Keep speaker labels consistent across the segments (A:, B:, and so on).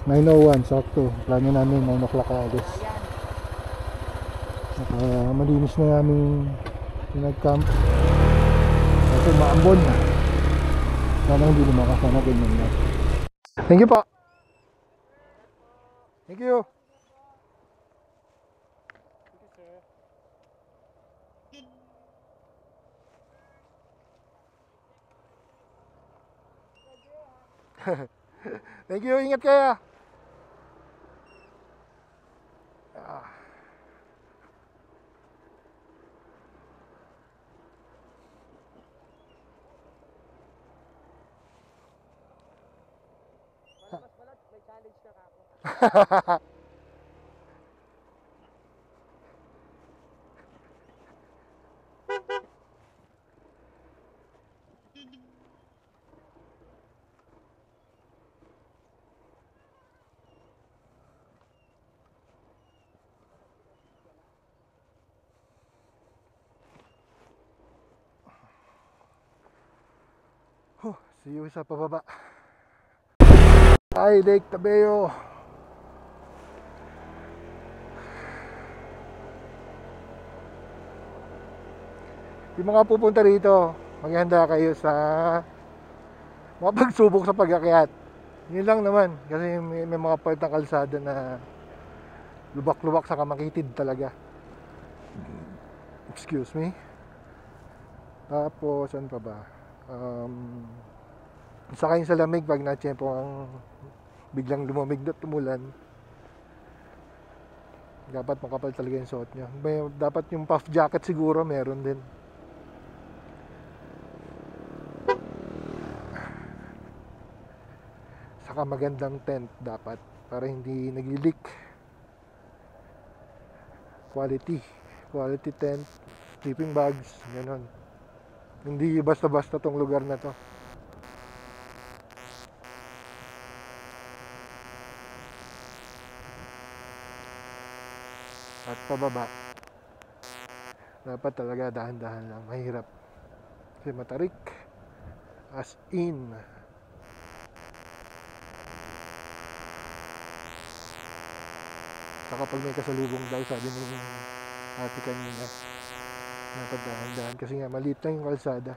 A: 9:01, sakto. Plano namin 9 o'clock alis. Malinis na namin nag-camp. Kasi maambon na. Sana hindi lumakas, sana ganyan na. Thank you po. Thank you. Thank you, ingat kayo.
B: Mas balat, may challenge na ako.
A: See you sa pababa. Ay, Lake Tabeo. Yung mga pupunta rito, maghanda kayo sa pagsubok sa pag-akyat. Yun lang naman, kasi may mga part ng kalsada na lubak-lubak sa kamakitid talaga. Excuse me. Tapos, ano pa ba? Saka yung sa lamig pag na-tsempo ang biglang lumamig na tumulan. Dapat makapal talaga yung suot nyo. Dapat yung puff jacket siguro meron din. Saka magandang tent dapat para hindi nag-leak. Quality tent, sleeping bags, gano'n. Hindi basta-basta tong lugar na to. At pababa, dapat talaga dahan-dahan lang, mahirap kasi matarik as in. Saka pag may kasalubong daw, sabi ni ate kanina, dapat dahan-dahan kasi nga maliit lang yung kalsada.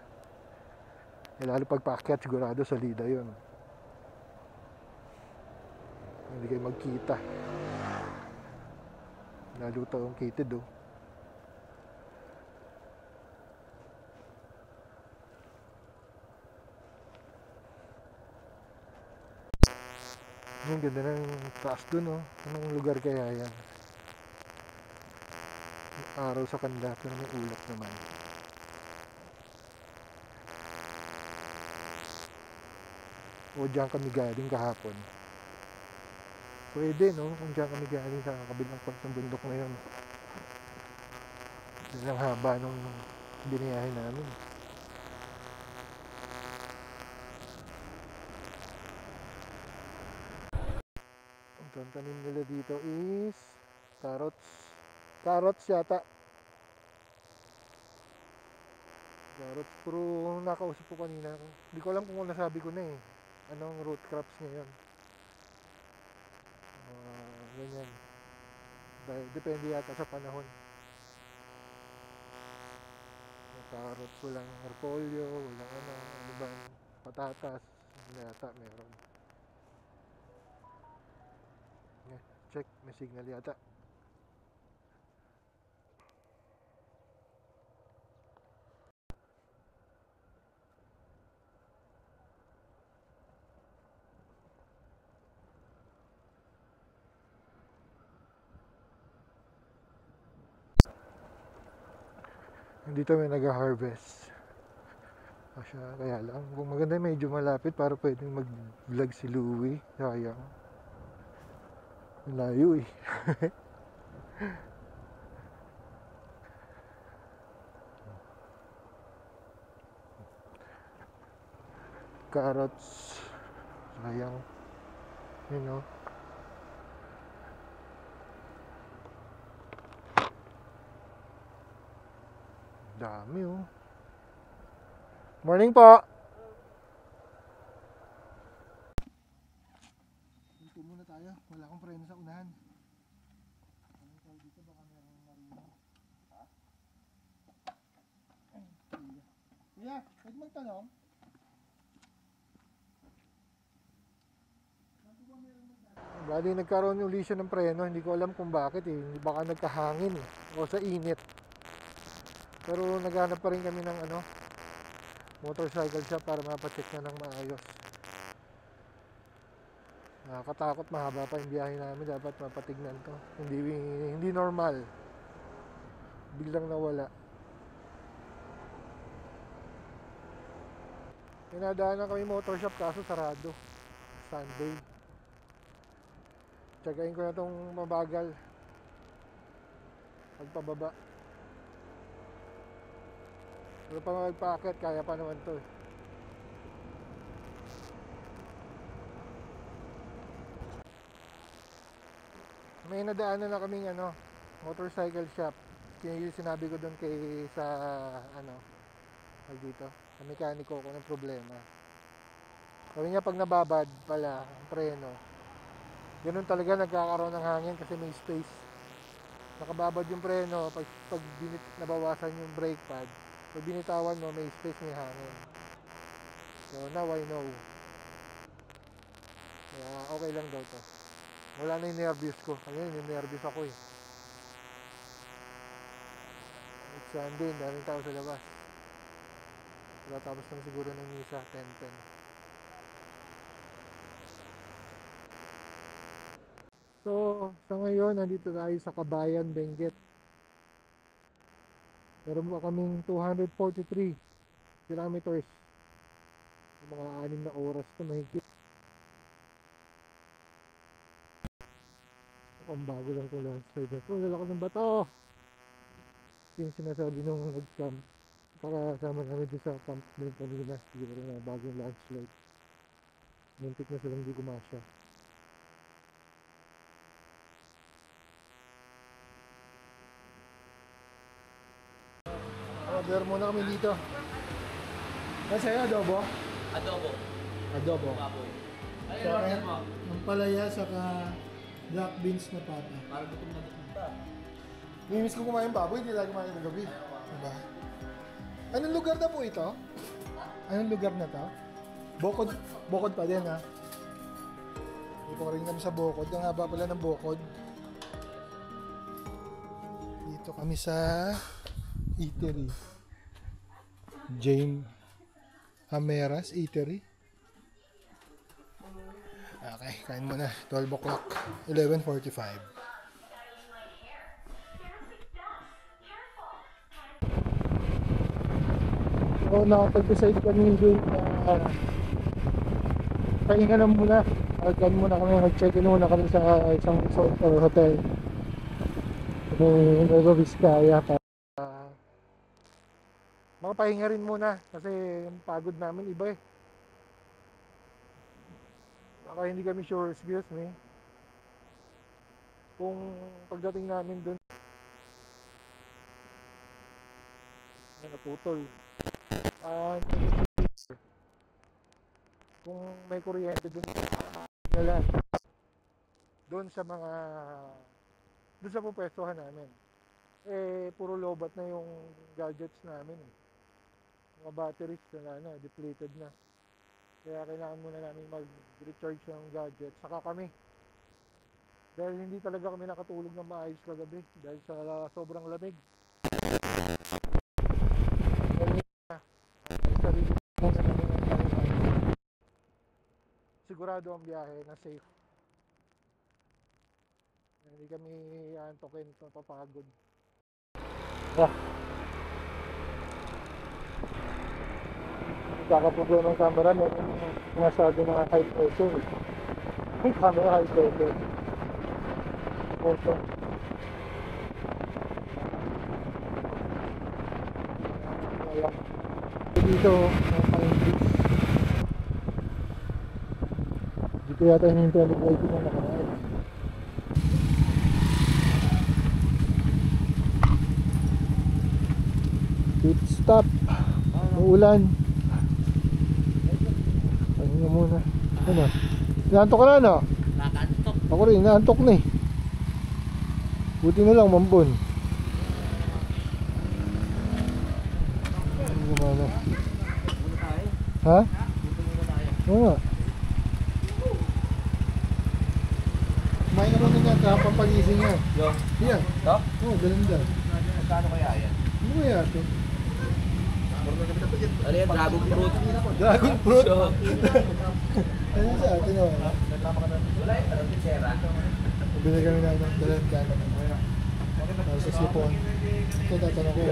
A: Lalo pag paakyat, sigurado salida yun, hindi kayo magkita, lalo taong kitid oh. Yung ganda ng taas dun oh. Anong lugar kaya yan? Araw sa kanila pero may ulap naman. O diyan kami galing kahapon. Pwede no, kung diyan kami galing sa kabilang part ng bundok na yun. Yan ang haba nung biniyahe namin. Ang tanim nila dito is carrots yata. Carrots, pero nakausap ko kanina, hindi ko alam kung nasabi ko na eh anong root crops ngayon. Ganyan, dahil depende yata sa panahon. Carrots, walang repolyo, walang ano ba, patatas yata meron. Check, may signal yata. Dito may nag-harvest. Kaya lang, kung maganda medyo malapit para pwedeng mag-vlog si Louie. Sayang. Layo eh. Carrots. Sayang. You know. Dami oh. Morning po. Dito muna tayo. Wala akong preno sa unahan. Ano tawag dito? Baka merong marino. Ha? Kuya, pwede magtanong? Bali nagkaroon uli siya ng preno. Hindi ko alam kung bakit eh. Baka nagkahangin eh. O sa init. Pero naghanap pa rin kami ng ano, motorcycle shop para mapacheck na ng maayos. Nakakatakot, mahaba pa yung biyahe namin. Dapat mapatignan to. Hindi normal. Biglang nawala. Pinadaanan kami motor shop kaso sarado. Sunday. Tsagain ko na tong mabagal. Pagpababa. Pero pag magpa-akyat, kaya pa naman to eh. May nadaanan na kaming ano, motorcycle shop. Yung sinabi ko doon kay sa ano, dito, sa mekaniko ko ng problema. Sabi niya pag nababad pala ang preno, ganun talaga nagkakaroon ng hangin kasi may space. Nakababad yung preno, pag nabawasan yung brake pad, pag binitawan mo may space, may hangin. So now I know. Kaya okay lang daw to. Wala na yung nervous ko. Ayun, yung nervous ako eh. It's Sunday, daming tao sa labas. Tapos na siguro ng misa, 10:10. So, sa ngayon, nandito tayo sa Kabayan, Benguet. Meron pa kaming 243 kilometers. Mga 6 na oras na mahigit. Ang bago lang kung landslide. Wala ko ng bato. Yung sinasabi nung nag-camp. Para sama namin doon sa camp din kanina. Siguro na bagong landslide. Muntik na silang di kumasya. Order muna kami dito. Ano sa'yo? Adobo? Adobo. Sa akin, ang palaya saka black beans na pata.
B: Para gutom na gutom pa.
A: Mimiss ko kumain baboy, hindi lagi kumain ng gabi. Diba? Anong lugar na po ito? Anong lugar na to? Bokod pa din ha. Dito rin kami sa Bokod. Ang haba pala ng Bokod. Dito kami sa Eatery. Jane Hameras Eatery. Okay, kain muna. 12 o'clock. 11:45. So, nakapag-decide kami doon na pahinga na muna. Agad muna kami. Mag-check-in muna kami sa isang resort or hotel. Yung Nueva Vizcaya para makapahinga rin muna kasi yung pagod namin iba eh. Baka hindi kami sure, excuse me, kung pagdating namin dun naputol kung may kuryente dun nila dun sa mga dun sa pupwestuhan namin eh puro lobat na yung gadgets namin eh. Mga batteries na depleted na. Kaya kailangan muna namin mag-recharge ng gadget. Saka kami. Dahil hindi talaga kami nakatulog ng maayos kagabi. Dahil sa sobrang lamig. Sigurado ang biyahe na safe. Hindi kami antokin, papagod. Kakaproblema ng camera, meron masyado mga high pressure. Yung camera high pressure. Also. Dito, dito yata yung television na nakaraan. Pit stop. Uulan. Pahinga muna. Ano? Nanto ka na, no?
B: Lakad.
A: Ako rin, naantok na eh. Buti na lang, mambon. Ano gumana? Ha? Oo nga. Kumain ka muna niya, kapang pagising niya.
C: Yo.
A: Yan.
C: Ito?
A: Oo, ganda.
C: Magkano kaya yan?
A: Ano kaya ito?
C: Ano yan? Dragon fruit?
A: Dragon fruit?
C: So,
A: Ano sa atin o?
C: wala yung parang pitsera.
A: Bili kami na dalan ka. Para sa sipon. Ito tatanong ko.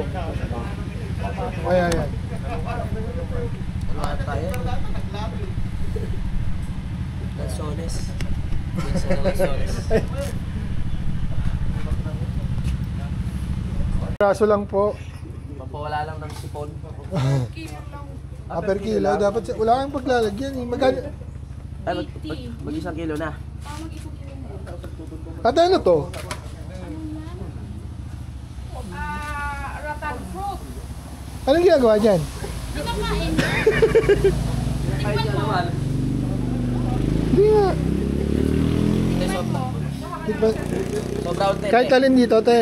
A: Kaya yan.
C: Ano ata yan? Lansones. Yes, lansones.
A: Kaso lang po.
C: Mapawala lang ng sipon.
A: Per kilo. Dapat wala kang paglalagyan eh. Magkano?
C: Ay, mag-isang kilo na.
A: At ano to?
D: Rotten fruit.
A: Anong ginagawa dyan?
D: Kinakain.
C: Ay,
D: Tikman mo.
C: naman.
A: Hindi nga.
D: Tikman mo.
A: Tikman-
C: Sobra unti.
A: Kahit alin dito, te.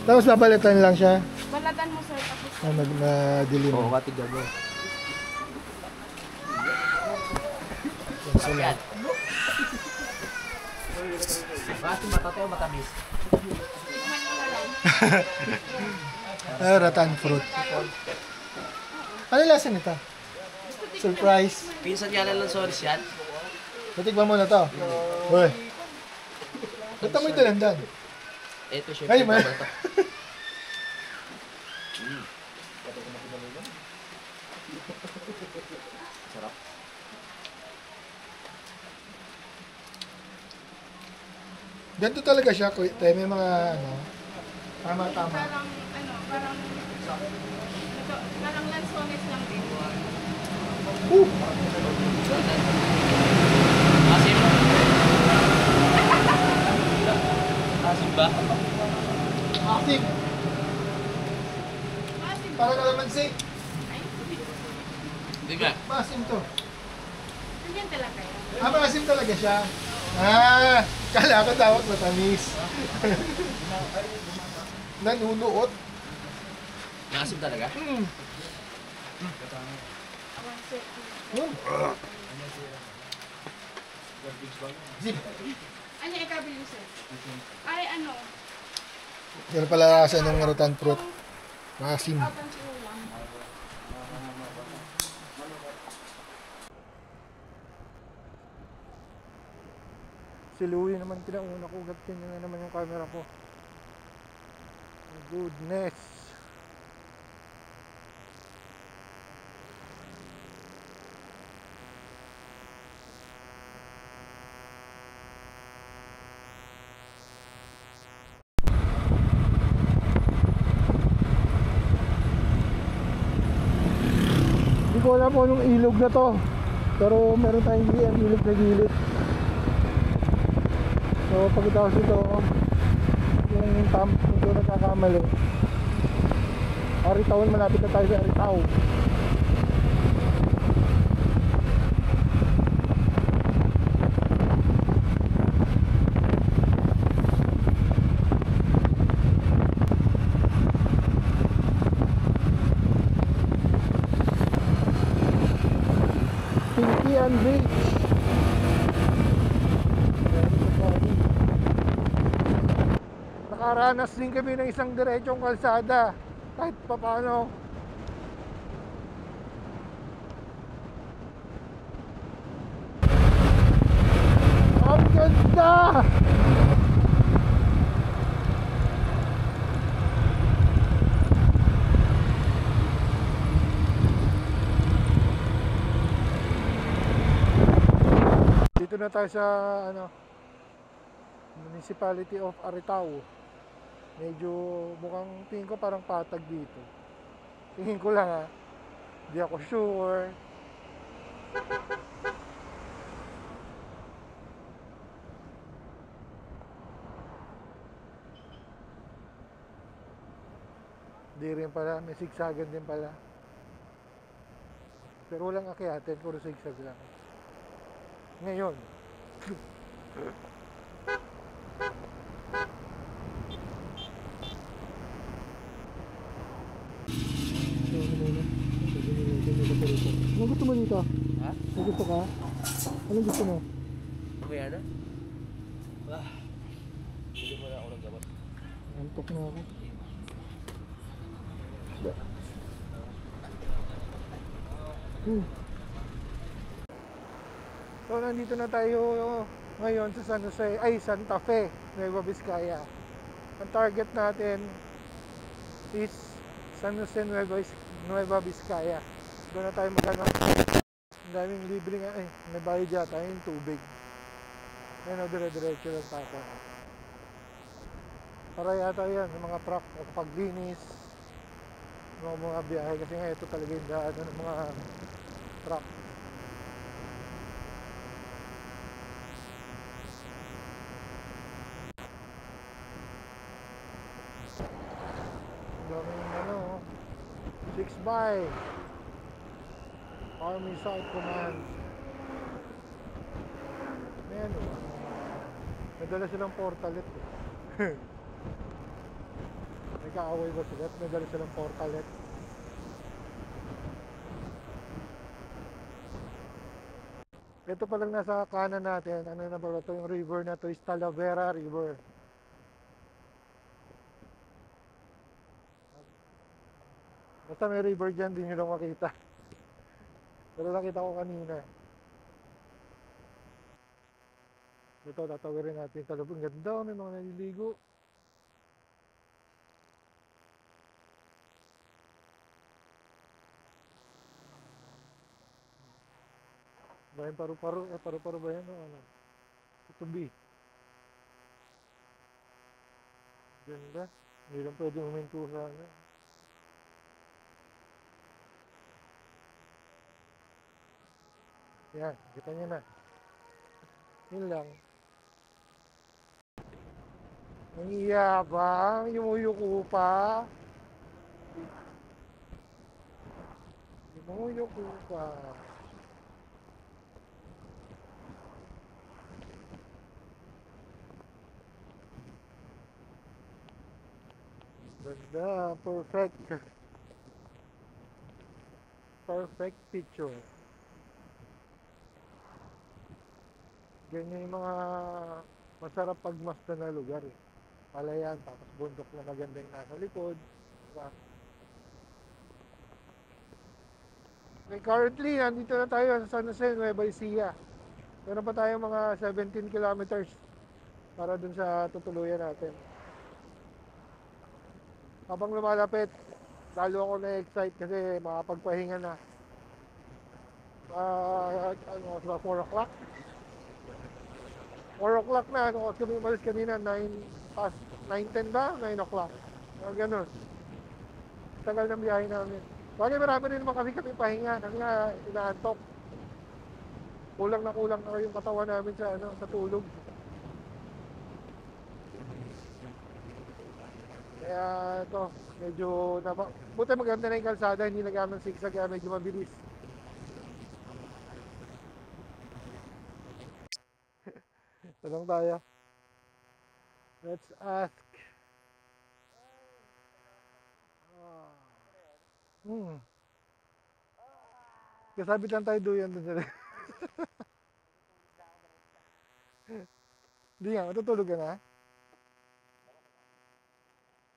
A: Tapos papalitan lang siya.
D: Balatan mo sir. Tapos
A: Madilim.
C: Oo, katigyan mo.
A: Yan.
C: Bakit matatay o matamis?
D: tikman mo na lang.
A: Rattan fruit. Ano lasa nito? Surprise.
C: Pinsan nga lang lansones yan.
A: Natikman mo na to. Uy. Ba't mo ito landan?
C: Ito siya.
A: Ay, may-
C: Sarap.
A: Ganito talaga siya. May mga ano. Tama-tama.
D: Parang parang lansones lang din.
C: Asim. Asim ba?
A: Asim.
D: Maasim.
A: Parang kalamansi.
D: Ay,
C: Di ba?
A: Maasim to.
D: nandiyan talaga yan.
A: Maasim talaga siya. Kala ko tawag matamis. Nanunuot.
C: Asim talaga?
D: Awan sir.
A: Zip.
D: Ano ikabili sir? Ay ano?
A: Yan pala lasa ng rattan fruit. Maasim.
D: Abang si ulam.
A: Si Louie naman kinauna ko. Gatin niya naman yung camera ko. Goodness. Hindi ko alam po anong ilog na to. Pero meron tayong ilog na gilid. So pagkatapos ito, yung tamp kung doon nagkakamali. Aritaw, malapit na tayo sa Aritaw. Pinkian Beach. Nakaranas din kami ng isang diretsong kalsada kahit papano. Ang ganda! Dito na tayo sa Municipality of Aritaw. Medyo mukhang tingin ko parang patag dito. Tingin ko lang ha. Hindi ako sure. Di rin pala, may zigzagan din pala. Pero walang akyatin, puro zigzag lang. Ngayon. Ano gusto mo dito?
C: Ha?
A: Ano gusto ka? Anong gusto mo?
C: May ano? Hindi mo na ako ng gamot.
A: Antok na ako. So nandito na tayo ngayon sa San Jose, ay Santa Fe, Nueva Vizcaya. Ang target natin is San Jose, Nueva Vizcaya. Doon na tayo magano. Ang daming libre nga, may bayad yata yung tubig. Ayun o, dire-diretso lang tayo. Para yata yan, yung mga truck o paglinis, mga biyahe. Kasi nga ito talaga yung daan ng mga truck. Daming ano, 6 by Army South Command. May ano, may dala silang portalet may kaaway ba sila? May dala silang portalet. Ito pa lang nasa kanan natin. Ano na ba ito? Yung river na to is Talavera River. Basta may river dyan, di nyo lang makita. Pero nakita ko kanina. Ito, tatawirin natin. Talabong ganda, may mga naliligo. Ba yung paru-paro? Paru-paro ba yan? O ano? Tutubi. Ganda. Hindi lang pwede huminto sa ano. Yan, kita nyo na. Yun lang. Ang iyabang, yumuyuko pa. Yumuyuko pa. Ganda, perfect. Perfect picture. Ganyan yung mga masarap pagmasdan na lugar eh. Palayan, tapos bundok na maganda yung nasa likod. Diba? Okay, currently, nandito na tayo sa San Jose, Nueva Ecija. Meron pa tayo mga 17 kilometers para dun sa tutuluyan natin. Habang lumalapit, lalo ako na-excite kasi makapagpahinga na. Ano, 4 o'clock? 4 o'clock na, ano, kami umalis kanina, 9:10 ba? 9 o'clock. Ganun. Tagal ng biyahe namin. Bagay marami rin naman kasi kami pahinga, kasi nga inaantok. Kulang na yung katawan namin sa, ano, sa tulog. Kaya ito, medyo, buti maganda na yung kalsada, hindi nagamang zigzag, kaya medyo mabilis. Tanong tayo. Let's ask. Kasabit lang tayo duyan dun sa Hindi nga, matutulog ka na.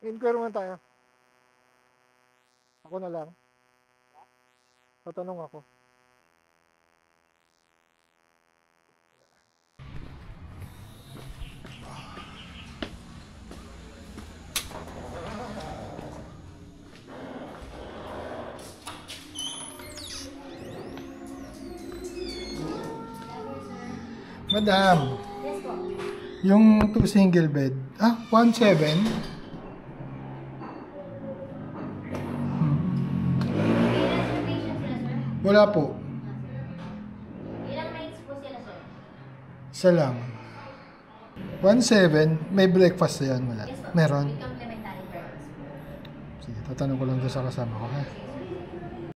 A: Inquire muna tayo. Ako na lang. Tatanong ako. Madam,
E: Yes po.
A: yung 2 single bed, 1.7?
E: Ilang patient sila, sir?
A: Wala po.
E: Ilang nights po sila, sir?
A: Isa lang. 1.7, may breakfast yan, wala.
E: Yes po.
A: Meron.
E: With complimentary breakfast po.
A: Sige, tatanong ko lang doon sa kasama ko, ha?